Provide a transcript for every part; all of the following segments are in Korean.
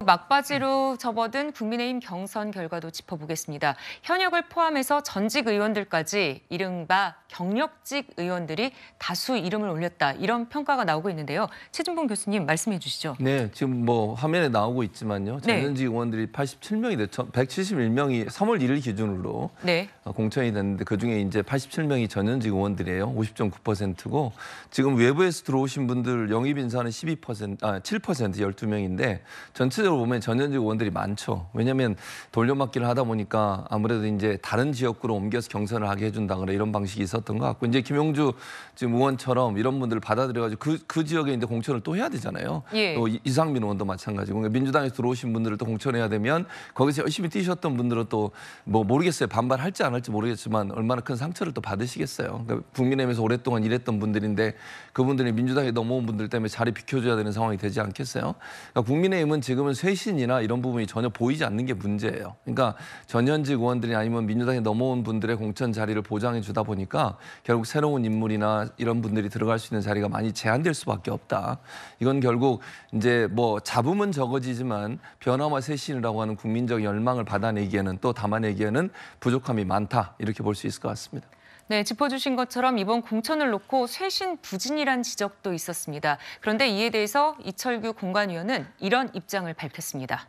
막바지로 접어든 국민의힘 경선 결과도 짚어보겠습니다. 현역을 포함해서 전직 의원들까지 이른바 경력직 의원들이 다수 이름을 올렸다. 이런 평가가 나오고 있는데요. 최진봉 교수님 말씀해 주시죠. 네, 지금 뭐 화면에 나오고 있지만요. 전현직 의원들이 87명이 됐죠. 171명이 3월 1일 기준으로 공천이 됐는데 그중에 이제 87명이 전현직 의원들이에요. 50.9%고 지금 외부에서 들어오신 분들 영입 인사는 7% 12명인데 전체적으로 보면 전현직 의원들이 많죠. 왜냐하면 돌려막기를 하다 보니까 아무래도 이제 다른 지역구로 옮겨서 경선을 하게 해준다거나 이런 방식이 있었던 것 같고 이제 김용주 지금 의원처럼 이런 분들을 받아들여가지고 그 지역에 이제 공천을 또 해야 되잖아요. 또 이상민 의원도 마찬가지고 그러니까 민주당에서 들어오신 분들을 또 공천해야 되면 거기서 열심히 뛰셨던 분들은 또 뭐 모르겠어요. 반발할지 안 할지 모르겠지만 얼마나 큰 상처를 또 받으시겠어요. 그러니까 국민의힘에서 오랫동안 일했던 분들인데 그분들이 민주당에 넘어온 분들 때문에 자리 비켜줘야 되는 상황이 되지 않겠어요? 그러니까 국민의힘은 지금은 쇄신이나 이런 부분이 전혀 보이지 않는 게 문제예요. 그러니까 전현직 의원들이 아니면 민주당에 넘어온 분들의 공천 자리를 보장해 주다 보니까 결국 새로운 인물이나 이런 분들이 들어갈 수 있는 자리가 많이 제한될 수밖에 없다. 이건 결국 이제 뭐 잡음은 적어지지만 변화와 쇄신이라고 하는 국민적 열망을 받아내기에는 또 담아내기에는 부족함이 많다. 이렇게 볼 수 있을 것 같습니다. 네, 짚어주신 것처럼 이번 공천을 놓고 쇄신 부진이란 지적도 있었습니다. 그런데 이에 대해서 이철규 공관위원은 이런 입장을 밝혔습니다.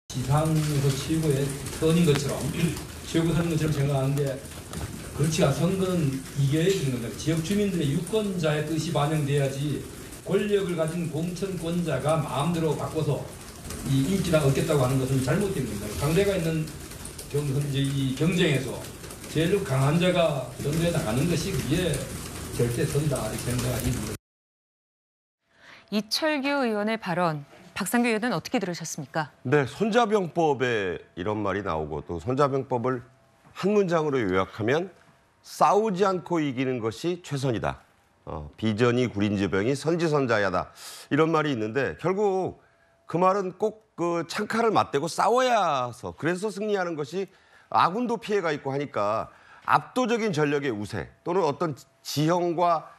지상에서 최고의 선인 것처럼 최고 선인 것처럼 생각하는데 그렇지 않아. 선거는 이겨야 되는 겁니다. 지역 주민들의 유권자의 뜻이 반영돼야지 권력을 가진 공천권자가 마음대로 바꿔서 이 인기를 얻겠다고 하는 것은 잘못된 겁니다. 상대가 있는 이 경쟁에서 제일 강한 자가 선거에 나가는 것이 그게 절대 선다 이렇게 생각이 듭니다. 이철규 의원의 발언, 박상규 의원은 어떻게 들으셨습니까? 네, 손자병법에 이런 말이 나오고 또 손자병법을 한 문장으로 요약하면 싸우지 않고 이기는 것이 최선이다. 비전이 구린지병이 선지선자야다. 이런 말이 있는데 결국 그 말은 꼭 그 창칼을 맞대고 싸워야서 그래서 승리하는 것이 아군도 피해가 있고 하니까 압도적인 전력의 우세 또는 어떤 지형과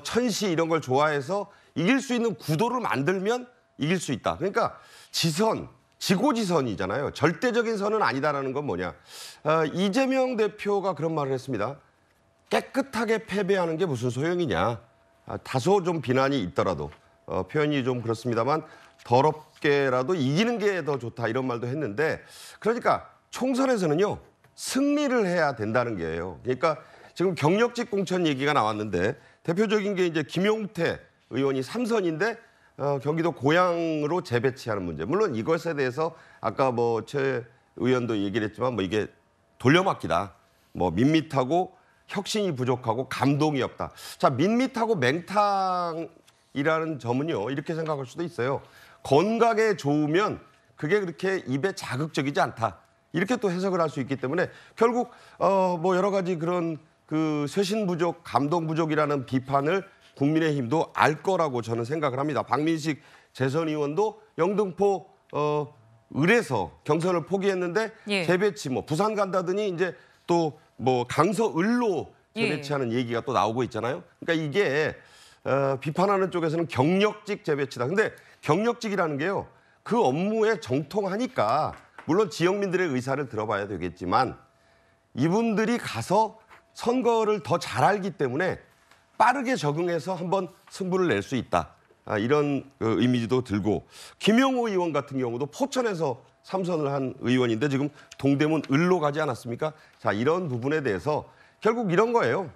천시 이런 걸 좋아해서 이길 수 있는 구도를 만들면 이길 수 있다. 그러니까 지고지선이잖아요. 절대적인 선은 아니다라는 건 뭐냐. 이재명 대표가 그런 말을 했습니다. 깨끗하게 패배하는 게 무슨 소용이냐. 다소 좀 비난이 있더라도 표현이 좀 그렇습니다만 더럽게라도 이기는 게 더 좋다 이런 말도 했는데 그러니까 총선에서는요. 승리를 해야 된다는 게예요. 그러니까 지금 경력직 공천 얘기가 나왔는데 대표적인 게 이제 김용태 의원이 3선인데 경기도 고양으로 재배치하는 문제. 물론 이것에 대해서 아까 뭐 최 의원도 얘기를 했지만 뭐 이게 돌려막기다. 뭐 밋밋하고 혁신이 부족하고 감동이 없다. 자, 밋밋하고 맹탕이라는 점은요. 이렇게 생각할 수도 있어요. 건강에 좋으면 그게 그렇게 입에 자극적이지 않다. 이렇게 또 해석을 할 수 있기 때문에 결국 뭐 여러 가지 그런 그 쇄신 부족, 감동 부족이라는 비판을 국민의힘도 알 거라고 저는 생각을 합니다. 박민식 재선 의원도 영등포 을에서 경선을 포기했는데 재배치 뭐 부산 간다더니 이제 또 뭐 강서 을로 재배치하는 얘기가 또 나오고 있잖아요. 그러니까 이게 비판하는 쪽에서는 경력직 재배치다. 근데 경력직이라는 게요. 그 업무에 정통하니까 물론 지역민들의 의사를 들어봐야 되겠지만 이분들이 가서 선거를 더 잘 알기 때문에 빠르게 적응해서 한번 승부를 낼 수 있다. 이런 이미지도 들고 김용호 의원 같은 경우도 포천에서 3선을 한 의원인데 지금 동대문 을로 가지 않았습니까? 자, 이런 부분에 대해서 결국 이런 거예요.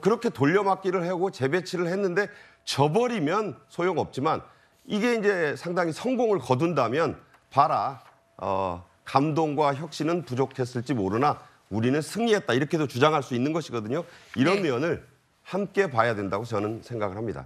그렇게 돌려막기를 하고 재배치를 했는데 져버리면 소용없지만 이게 이제 상당히 성공을 거둔다면 봐라. 감동과 혁신은 부족했을지 모르나 우리는 승리했다. 이렇게도 주장할 수 있는 것이거든요. 이런 면을 함께 봐야 된다고 저는 생각을 합니다.